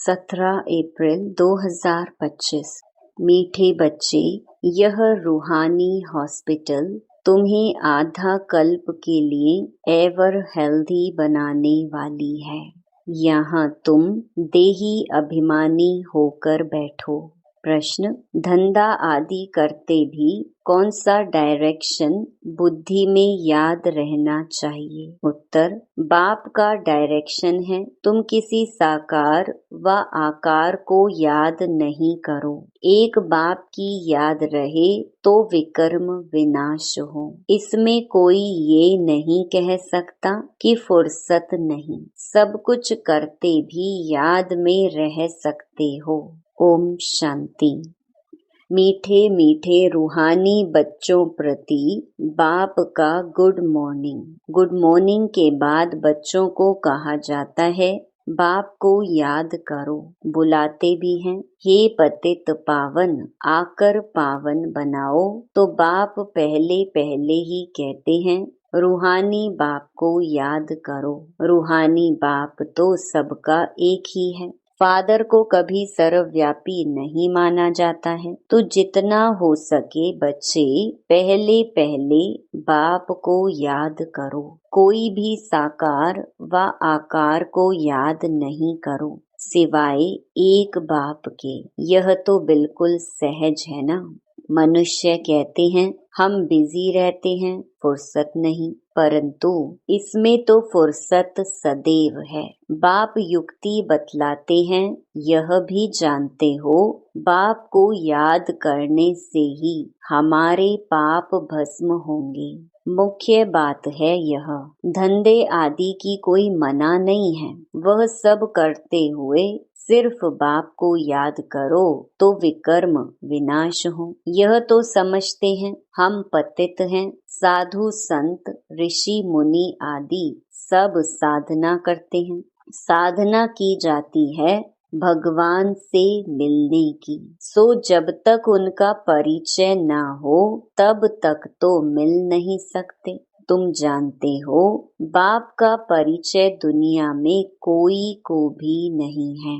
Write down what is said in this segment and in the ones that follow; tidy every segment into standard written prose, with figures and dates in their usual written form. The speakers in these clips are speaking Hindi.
17 अप्रैल 2025। मीठे बच्चे, यह रूहानी हॉस्पिटल तुम्हें आधा कल्प के लिए एवर हेल्दी बनाने वाली है। यहाँ तुम देही अभिमानी होकर बैठो। प्रश्न: धंधा आदि करते भी कौन सा डायरेक्शन बुद्धि में याद रहना चाहिए? उत्तर: बाप का डायरेक्शन है। तुम किसी साकार व आकार को याद नहीं करो। एक बाप की याद रहे तो विकर्म विनाश हो। इसमें कोई ये नहीं कह सकता कि फुर्सत नहीं। सब कुछ करते भी याद में रह सकते हो। ओम शांति। मीठे मीठे रूहानी बच्चों प्रति बाप का गुड मॉर्निंग। गुड मॉर्निंग के बाद बच्चों को कहा जाता है, बाप को याद करो। बुलाते भी हैं, हे पतित पावन, आकर पावन बनाओ। तो बाप पहले पहले ही कहते हैं, रूहानी बाप को याद करो। रूहानी बाप तो सबका एक ही है। फादर को कभी सर्वव्यापी नहीं माना जाता है। तो जितना हो सके बच्चे पहले पहले बाप को याद करो। कोई भी साकार व आकार को याद नहीं करो सिवाय एक बाप के। यह तो बिल्कुल सहज है ना। मनुष्य कहते हैं हम बिजी रहते हैं, फुर्सत नहीं, परंतु इसमें तो फुर्सत सदैव है। बाप युक्ति बतलाते हैं, यह भी जानते हो बाप को याद करने से ही हमारे पाप भस्म होंगे। मुख्य बात है यह। धंधे आदि की कोई मना नहीं है। वह सब करते हुए सिर्फ बाप को याद करो तो विकर्म विनाश हो। यह तो समझते हैं हम पतित हैं। साधु संत ऋषि मुनि आदि सब साधना करते हैं। साधना की जाती है भगवान से मिलने की। सो जब तक उनका परिचय ना हो तब तक तो मिल नहीं सकते। तुम जानते हो बाप का परिचय दुनिया में कोई को भी नहीं है।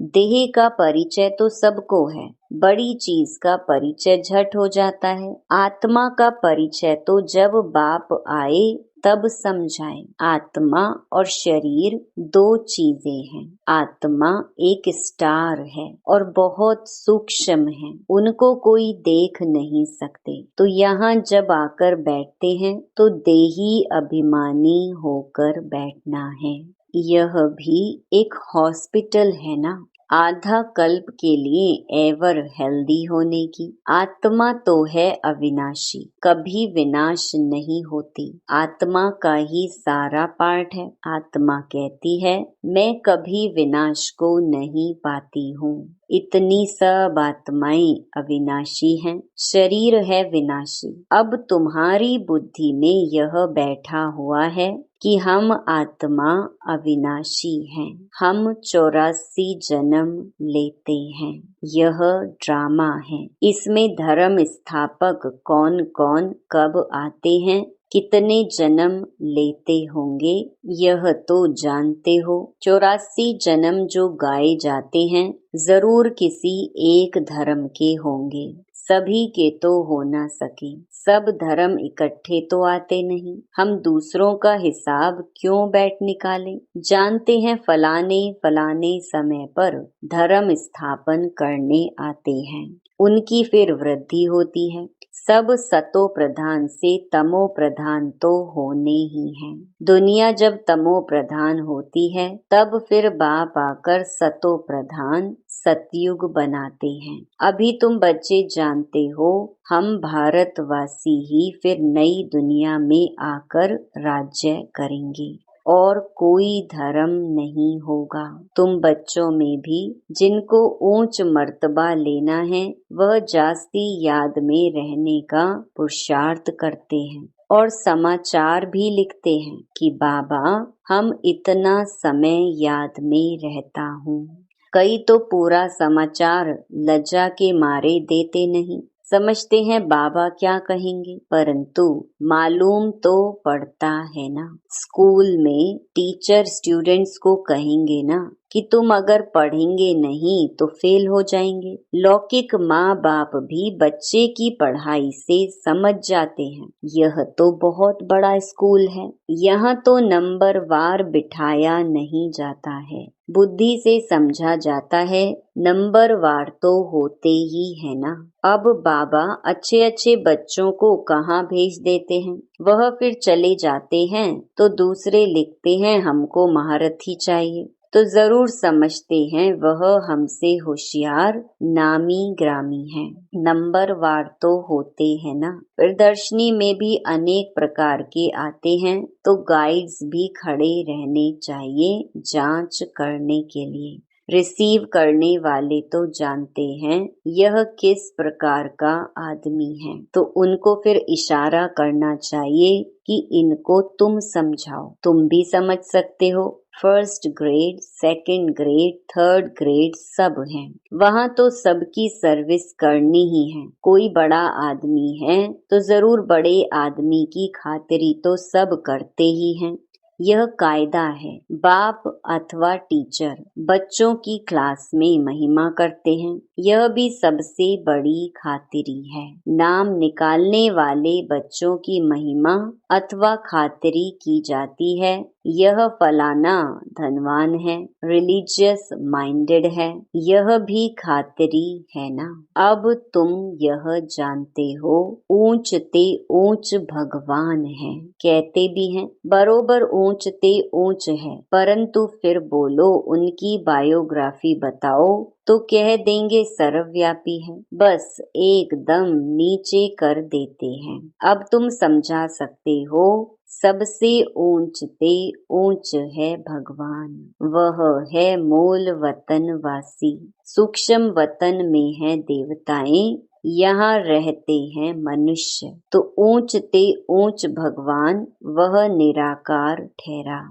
देह का परिचय तो सबको है। बड़ी चीज का परिचय झट हो जाता है। आत्मा का परिचय तो जब बाप आए तब समझाए। आत्मा और शरीर दो चीजें हैं। आत्मा एक स्टार है और बहुत सूक्ष्म है। उनको कोई देख नहीं सकते। तो यहाँ जब आकर बैठते हैं तो देही अभिमानी होकर बैठना है। यह भी एक हॉस्पिटल है ना। आधा कल्प के लिए एवर हेल्दी होने की। आत्मा तो है अविनाशी, कभी विनाश नहीं होती। आत्मा का ही सारा पार्ट है। आत्मा कहती है मैं कभी विनाश को नहीं पाती हूँ। इतनी सब आत्माएं अविनाशी हैं। शरीर है विनाशी। अब तुम्हारी बुद्धि में यह बैठा हुआ है कि हम आत्मा अविनाशी हैं। हम 84 जन्म लेते हैं। यह ड्रामा है। इसमें धर्म स्थापक कौन कौन कब आते हैं, कितने जन्म लेते होंगे, यह तो जानते हो। 84 जन्म जो गाए जाते हैं जरूर किसी एक धर्म के होंगे। सभी के तो हो ना सके। सब धर्म इकट्ठे तो आते नहीं। हम दूसरों का हिसाब क्यों बैठ निकालें। जानते हैं फलाने फलाने समय पर धर्म स्थापन करने आते हैं। उनकी फिर वृद्धि होती है। सब सतो प्रधान से तमो प्रधान तो होने ही हैं। दुनिया जब तमो प्रधान होती है तब फिर बाप आकर सतो प्रधान सतयुग बनाते हैं। अभी तुम बच्चे जानते हो हम भारतवासी ही फिर नई दुनिया में आकर राज्य करेंगे और कोई धर्म नहीं होगा। तुम बच्चों में भी जिनको ऊंच मर्तबा लेना है वह जास्ती याद में रहने का पुरुषार्थ करते हैं और समाचार भी लिखते हैं कि बाबा हम इतना समय याद में रहता हूँ। कई तो पूरा समाचार लज्जा के मारे देते नहीं। समझते हैं बाबा क्या कहेंगे, परंतु मालूम तो पड़ता है ना। स्कूल में टीचर स्टूडेंट्स को कहेंगे ना कि तुम अगर पढ़ेंगे नहीं तो फेल हो जाएंगे। लौकिक माँ बाप भी बच्चे की पढ़ाई से समझ जाते हैं यह तो बहुत बड़ा स्कूल है, यहाँ तो नंबर वार बिठाया नहीं जाता है, बुद्धि से समझा जाता है, नंबर वार तो होते ही है ना। अब बाबा अच्छे अच्छे बच्चों को कहाँ भेज देते हैं, वह फिर चले जाते हैं तो दूसरे लिखते हैं हमको महारथी चाहिए, तो जरूर समझते हैं वह हमसे होशियार नामी ग्रामी है। नंबर वार तो होते हैं ना। प्रदर्शनी में भी अनेक प्रकार के आते हैं तो गाइड्स भी खड़े रहने चाहिए जांच करने के लिए। रिसीव करने वाले तो जानते हैं यह किस प्रकार का आदमी है, तो उनको फिर इशारा करना चाहिए कि इनको तुम समझाओ, तुम भी समझ सकते हो। First grade, second grade, third grade सब हैं, वहाँ तो सबकी सर्विस करनी ही है। कोई बड़ा आदमी है तो जरूर बड़े आदमी की खातिरी तो सब करते ही हैं, यह कायदा है। बाप अथवा टीचर बच्चों की क्लास में महिमा करते हैं, यह भी सबसे बड़ी खातिरी है। नाम निकालने वाले बच्चों की महिमा अथवा खातिरी की जाती है, यह फलाना धनवान है, रिलीजियस माइंडेड है, यह भी खातिरी है ना। अब तुम यह जानते हो ऊंच ते ऊंच भगवान है, कहते भी हैं बरोबर ऊंच ते ऊंच है, परंतु फिर बोलो उनकी बायोग्राफी बताओ तो कह देंगे सर्वव्यापी है, बस एकदम नीचे कर देते हैं। अब तुम समझा सकते हो सबसे ऊंच ते ऊंच है भगवान, वह है मूल वतन वासी। सूक्ष्म वतन में है देवताएं, यहाँ रहते हैं मनुष्य, तो ऊंच ते ऊंच भगवान वह निराकार ठहरा।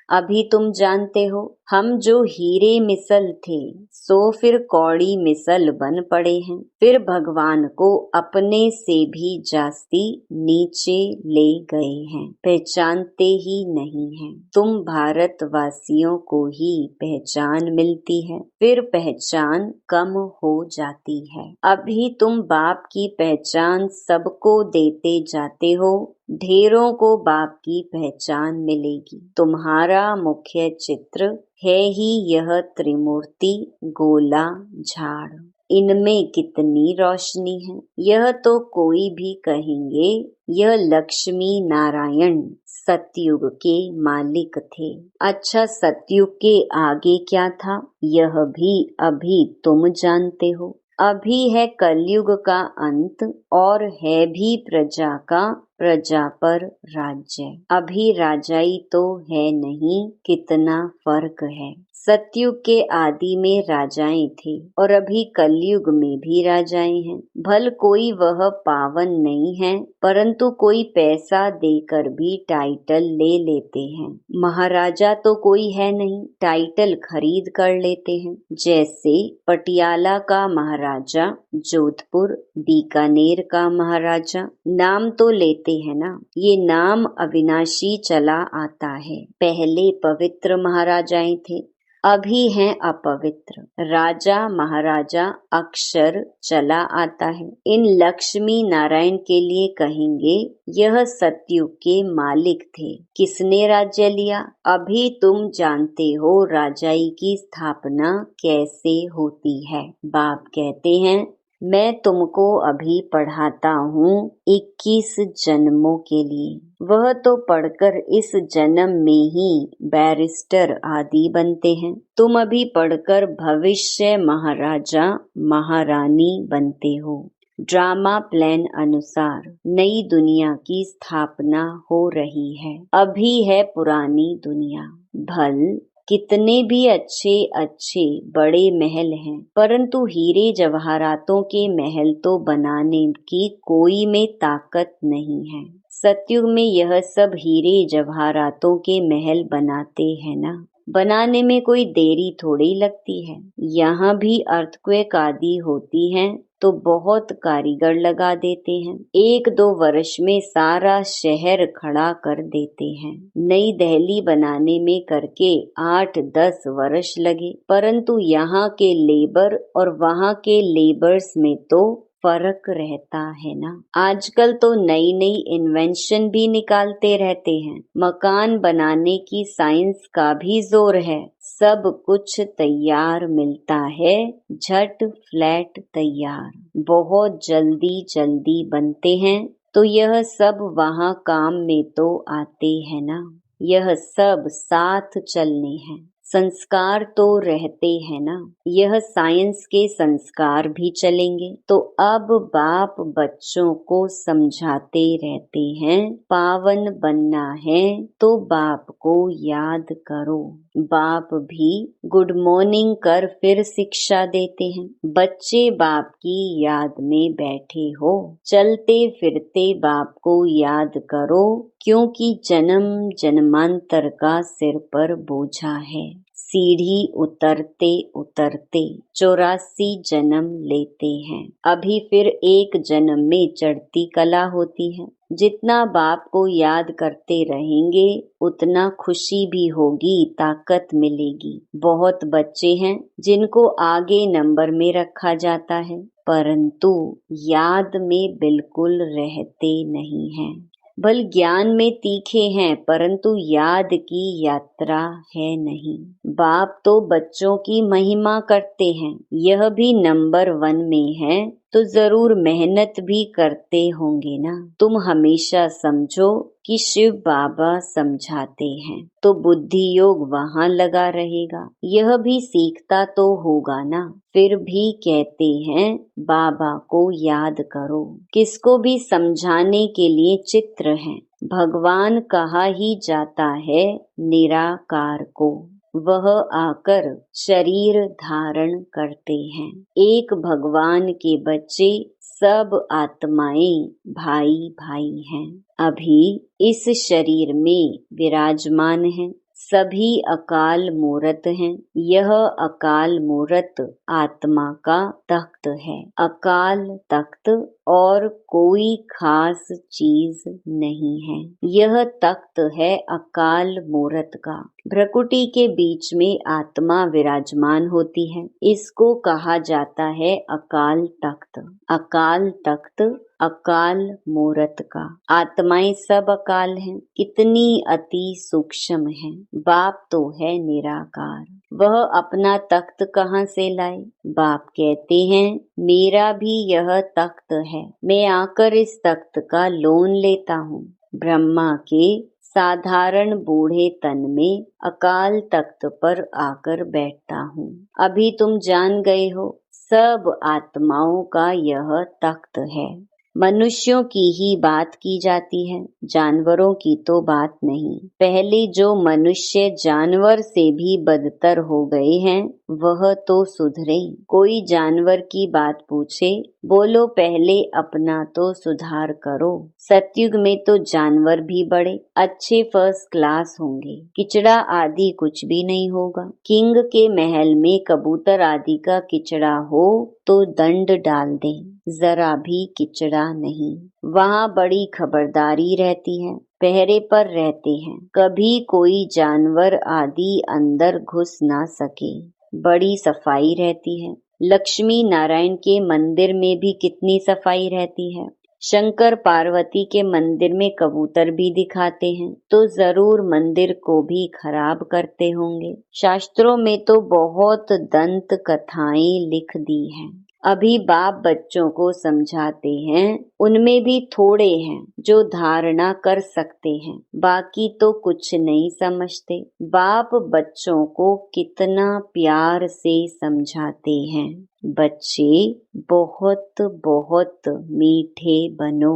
अभी तुम जानते हो हम जो हीरे मिसल थे सो फिर कौड़ी मिसल बन पड़े हैं, फिर भगवान को अपने से भी जास्ती नीचे ले गए हैं, पहचानते ही नहीं हैं। तुम भारतवासियों को ही पहचान मिलती है, फिर पहचान कम हो जाती है। अभी तुम बाप की पहचान सबको देते जाते हो, ढेरों को बाप की पहचान मिलेगी। तुम्हारा मुख्य चित्र है ही यह त्रिमूर्ति गोला झाड़, इनमें कितनी रोशनी है, यह तो कोई भी कहेंगे यह लक्ष्मी नारायण सतयुग के मालिक थे। अच्छा, सतयुग के आगे क्या था यह भी अभी तुम जानते हो। अभी है कलयुग का अंत और है भी प्रजा का प्रजा पर राज्य। अभी राजाई तो है नहीं, कितना फर्क है। सतयुग के आदि में राजाएं थे और अभी कलयुग में भी राजाएं हैं। भल कोई वह पावन नहीं है, परंतु कोई पैसा देकर भी टाइटल ले लेते हैं। महाराजा तो कोई है नहीं, टाइटल खरीद कर लेते हैं। जैसे पटियाला का महाराजा, जोधपुर बीकानेर का महाराजा, नाम तो लेते हैं ना, ये नाम अविनाशी चला आता है। पहले पवित्र महाराजाएं थे, अभी हैं अपवित्र। राजा महाराजा अक्षर चला आता है। इन लक्ष्मी नारायण के लिए कहेंगे यह सतयुग के मालिक थे। किसने राज्य लिया अभी तुम जानते हो। राजाई की स्थापना कैसे होती है। बाप कहते हैं मैं तुमको अभी पढ़ाता हूँ 21 जन्मों के लिए। वह तो पढ़कर इस जन्म में ही बैरिस्टर आदि बनते हैं। तुम अभी पढ़कर भविष्य महाराजा महारानी बनते हो। ड्रामा प्लान अनुसार नई दुनिया की स्थापना हो रही है। अभी है पुरानी दुनिया। भल कितने भी अच्छे अच्छे बड़े महल हैं, परंतु हीरे जवाहरातों के महल तो बनाने की कोई में ताकत नहीं है। सतयुग में यह सब हीरे जवाहरातों के महल बनाते हैं ना, बनाने में कोई देरी थोड़ी लगती है। यहाँ भी अर्थक्वेक आदि होती हैं तो बहुत कारीगर लगा देते हैं। 1-2 वर्ष में सारा शहर खड़ा कर देते हैं। नई दिल्ली बनाने में करके 8-10 वर्ष लगे, परंतु यहाँ के लेबर और वहाँ के लेबर्स में तो फर्क रहता है ना। आजकल तो नई नई इन्वेंशन भी निकालते रहते हैं। मकान बनाने की साइंस का भी जोर है। सब कुछ तैयार मिलता है, झट फ्लैट तैयार, बहुत जल्दी जल्दी बनते हैं। तो यह सब वहाँ काम में तो आते हैं ना। यह सब साथ चलने हैं। संस्कार तो रहते हैं ना। यह साइंस के संस्कार भी चलेंगे। तो अब बाप बच्चों को समझाते रहते हैं, पावन बनना है तो बाप को याद करो। बाप भी गुड मॉर्निंग कर फिर शिक्षा देते हैं। बच्चे बाप की याद में बैठे हो, चलते फिरते बाप को याद करो, क्योंकि जन्म जन्मांतर का सिर पर बोझा है। सीढ़ी उतरते उतरते 84 जन्म लेते हैं। अभी फिर एक जन्म में चढ़ती कला होती है। जितना बाप को याद करते रहेंगे उतना खुशी भी होगी, ताकत मिलेगी। बहुत बच्चे हैं जिनको आगे नंबर में रखा जाता है, परंतु याद में बिल्कुल रहते नहीं हैं। भल ज्ञान में तीखे हैं, परंतु याद की यात्रा है नहीं। बाप तो बच्चों की महिमा करते हैं। यह भी नंबर 1 में है तो जरूर मेहनत भी करते होंगे ना। तुम हमेशा समझो कि शिव बाबा समझाते हैं तो बुद्धि योग वहाँ लगा रहेगा। यह भी सीखता तो होगा ना। फिर भी कहते हैं बाबा को याद करो। किसको भी समझाने के लिए चित्र है। भगवान कहा ही जाता है निराकार को। वह आकर शरीर धारण करते हैं। एक भगवान के बच्चे सब आत्माएं भाई भाई हैं। अभी इस शरीर में विराजमान हैं। सभी अकाल मूरत हैं। यह अकाल मूरत आत्मा का तख्त है। अकाल तख्त और कोई खास चीज नहीं है। यह तख्त है अकाल मूरत का। भ्रकुटी के बीच में आत्मा विराजमान होती है। इसको कहा जाता है अकाल तख्त। अकाल तख्त अकाल मूरत का। आत्माएं सब अकाल हैं। कितनी अति सूक्ष्म हैं। बाप तो है निराकार। वह अपना तख्त कहाँ से लाए? बाप कहते हैं मेरा भी यह तख्त है। मैं आकर इस तख्त का लोन लेता हूँ। ब्रह्मा के साधारण बूढ़े तन में अकाल तख्त पर आकर बैठता हूँ। अभी तुम जान गए हो सब आत्माओं का यह तख्त है। मनुष्यों की ही बात की जाती है, जानवरों की तो बात नहीं। पहले जो मनुष्य जानवर से भी बदतर हो गए हैं वह तो सुधरे। कोई जानवर की बात पूछे, बोलो पहले अपना तो सुधार करो। सतयुग में तो जानवर भी बड़े अच्छे फर्स्ट क्लास होंगे। किचड़ा आदि कुछ भी नहीं होगा। किंग के महल में कबूतर आदि का किचड़ा हो तो दंड डाल दें, जरा भी किचड़ा नहीं। वहाँ बड़ी खबरदारी रहती है, पहरे पर रहते हैं। कभी कोई जानवर आदि अंदर घुस ना सके। बड़ी सफाई रहती है। लक्ष्मी नारायण के मंदिर में भी कितनी सफाई रहती है। शंकर पार्वती के मंदिर में कबूतर भी दिखाते हैं तो जरूर मंदिर को भी खराब करते होंगे। शास्त्रों में तो बहुत दंत कथाएं लिख दी हैं। अभी बाप बच्चों को समझाते हैं, उनमें भी थोड़े हैं जो धारणा कर सकते हैं, बाकी तो कुछ नहीं समझते। बाप बच्चों को कितना प्यार से समझाते हैं, बच्चे बहुत बहुत मीठे बनो।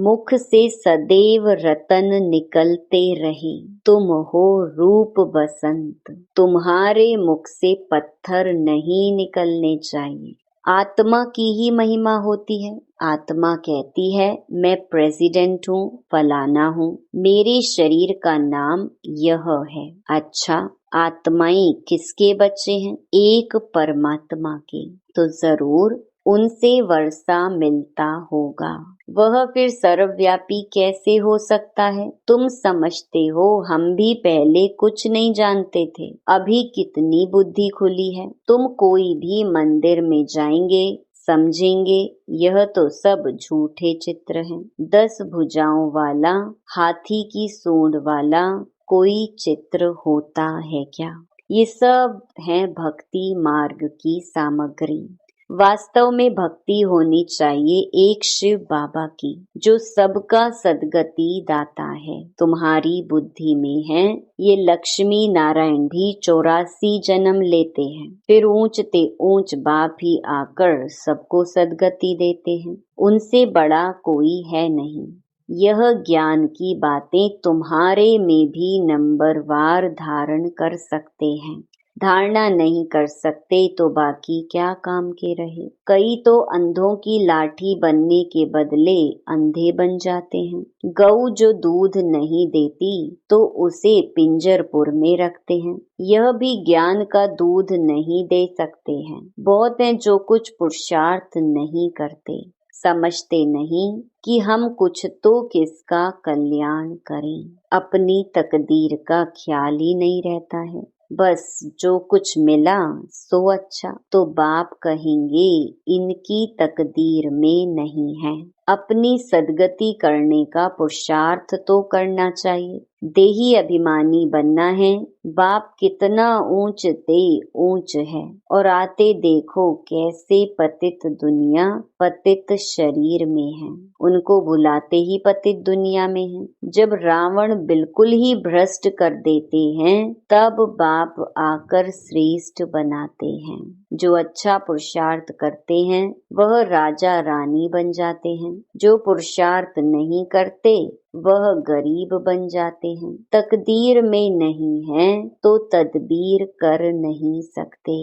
मुख से सदैव रतन निकलते रहे, तुम हो रूप बसंत। तुम्हारे मुख से पत्थर नहीं निकलने चाहिए। आत्मा की ही महिमा होती है। आत्मा कहती है मैं प्रेसिडेंट हूँ, फलाना हूँ, मेरे शरीर का नाम यह है। अच्छा, आत्माएं किसके बच्चे हैं? एक परमात्मा के। तो जरूर उनसे वर्षा मिलता होगा। वह फिर सर्वव्यापी कैसे हो सकता है? तुम समझते हो हम भी पहले कुछ नहीं जानते थे, अभी कितनी बुद्धि खुली है। तुम कोई भी मंदिर में जाएंगे, समझेंगे यह तो सब झूठे चित्र हैं। 10 भुजाओं वाला, हाथी की सूंड वाला कोई चित्र होता है क्या? ये सब है भक्ति मार्ग की सामग्री। वास्तव में भक्ति होनी चाहिए एक शिव बाबा की, जो सबका सद्गति दाता है। तुम्हारी बुद्धि में है ये लक्ष्मी नारायण भी 84 जन्म लेते हैं, फिर ऊंचते ऊंच बाप ही आकर सबको सद्गति देते हैं। उनसे बड़ा कोई है नहीं। यह ज्ञान की बातें तुम्हारे में भी नंबरवार धारण कर सकते हैं। धारणा नहीं कर सकते तो बाकी क्या काम के रहे। कई तो अंधों की लाठी बनने के बदले अंधे बन जाते हैं। गऊ जो दूध नहीं देती तो उसे पिंजरपुर में रखते हैं। यह भी ज्ञान का दूध नहीं दे सकते हैं। बहुत हैं जो कुछ पुरुषार्थ नहीं करते, समझते नहीं कि हम कुछ तो किसका कल्याण करें। अपनी तकदीर का ख्याल ही नहीं रहता है। बस जो कुछ मिला सो अच्छा, तो बाप कहेंगे इनकी तकदीर में नहीं है। अपनी सद्गति करने का पुरुषार्थ तो करना चाहिए। देही अभिमानी बनना है। बाप कितना ऊंच ते ऊंच है, और आते देखो कैसे पतित दुनिया पतित शरीर में है। उनको बुलाते ही पतित दुनिया में है। जब रावण बिल्कुल ही भ्रष्ट कर देते हैं, तब बाप आकर श्रेष्ठ बनाते हैं। जो अच्छा पुरुषार्थ करते हैं वह राजा रानी बन जाते हैं। जो पुरुषार्थ नहीं करते वह गरीब बन जाते हैं। तकदीर में नहीं है तो तदबीर कर नहीं सकते।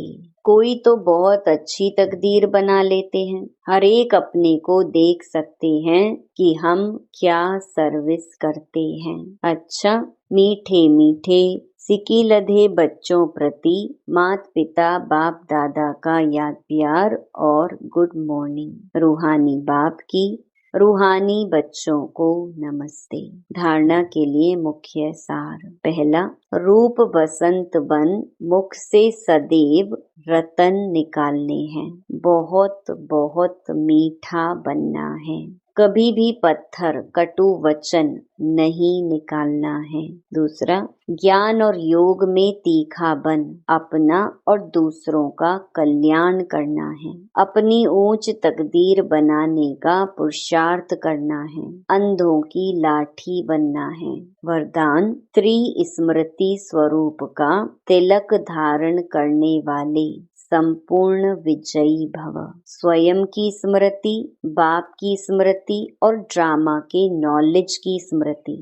कोई तो बहुत अच्छी तकदीर बना लेते हैं। हर एक अपने को देख सकते हैं कि हम क्या सर्विस करते हैं। अच्छा, मीठे मीठे सिकी लधे बच्चों प्रति माता पिता बाप दादा का याद प्यार और गुड मॉर्निंग। रूहानी बाप की रूहानी बच्चों को नमस्ते। धारणा के लिए मुख्य सार। पहला, रूप बसंत बन मुख से सदैव रतन निकालने हैं। बहुत बहुत मीठा बनना है। कभी भी पत्थर कटु वचन नहीं निकालना है। दूसरा, ज्ञान और योग में तीखा बन अपना और दूसरों का कल्याण करना है। अपनी ऊंच तकदीर बनाने का पुरुषार्थ करना है। अंधों की लाठी बनना है। वरदान, त्रिस्मृति स्वरूप का तिलक धारण करने वाले संपूर्ण विजयी भव। स्वयं की स्मृति, बाप की स्मृति और ड्रामा के नॉलेज की स्मृति,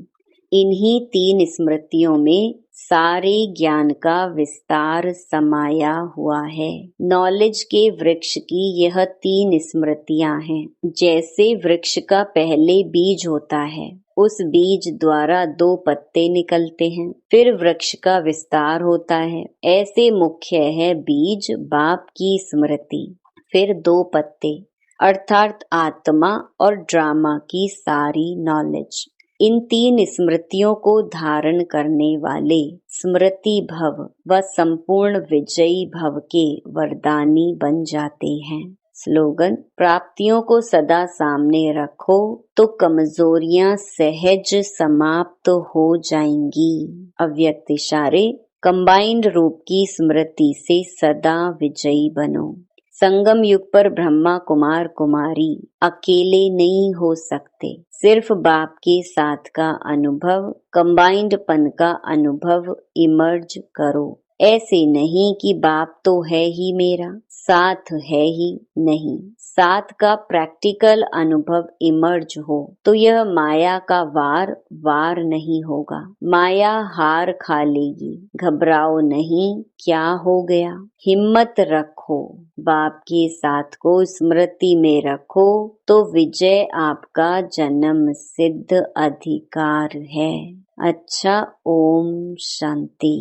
इन्हीं 3 स्मृतियों में सारे ज्ञान का विस्तार समाया हुआ है। नॉलेज के वृक्ष की यह 3 स्मृतियां हैं। जैसे वृक्ष का पहले बीज होता है, उस बीज द्वारा 2 पत्ते निकलते हैं, फिर वृक्ष का विस्तार होता है। ऐसे मुख्य है बीज बाप की स्मृति, फिर 2 पत्ते अर्थात आत्मा और ड्रामा की सारी नॉलेज। इन 3 स्मृतियों को धारण करने वाले स्मृति भव व संपूर्ण विजयी भव के वरदानी बन जाते हैं। स्लोगन, प्राप्तियों को सदा सामने रखो तो कमजोरियां सहज समाप्त हो जाएंगी। अव्यक्त इशारे, कंबाइंड रूप की स्मृति से सदा विजयी बनो। संगम युग पर ब्रह्मा कुमार कुमारी अकेले नहीं हो सकते। सिर्फ बाप के साथ का अनुभव, कंबाइंडपन का अनुभव इमर्ज करो। ऐसे नहीं कि बाप तो है ही मेरा, साथ है ही नहीं। साथ का प्रैक्टिकल अनुभव इमर्ज हो तो यह माया का वार नहीं होगा। माया हार खा लेगी। घबराओ नहीं, क्या हो गया। हिम्मत रखो, बाप के साथ को स्मृति में रखो तो विजय आपका जन्म सिद्ध अधिकार है। अच्छा, ओम शांति।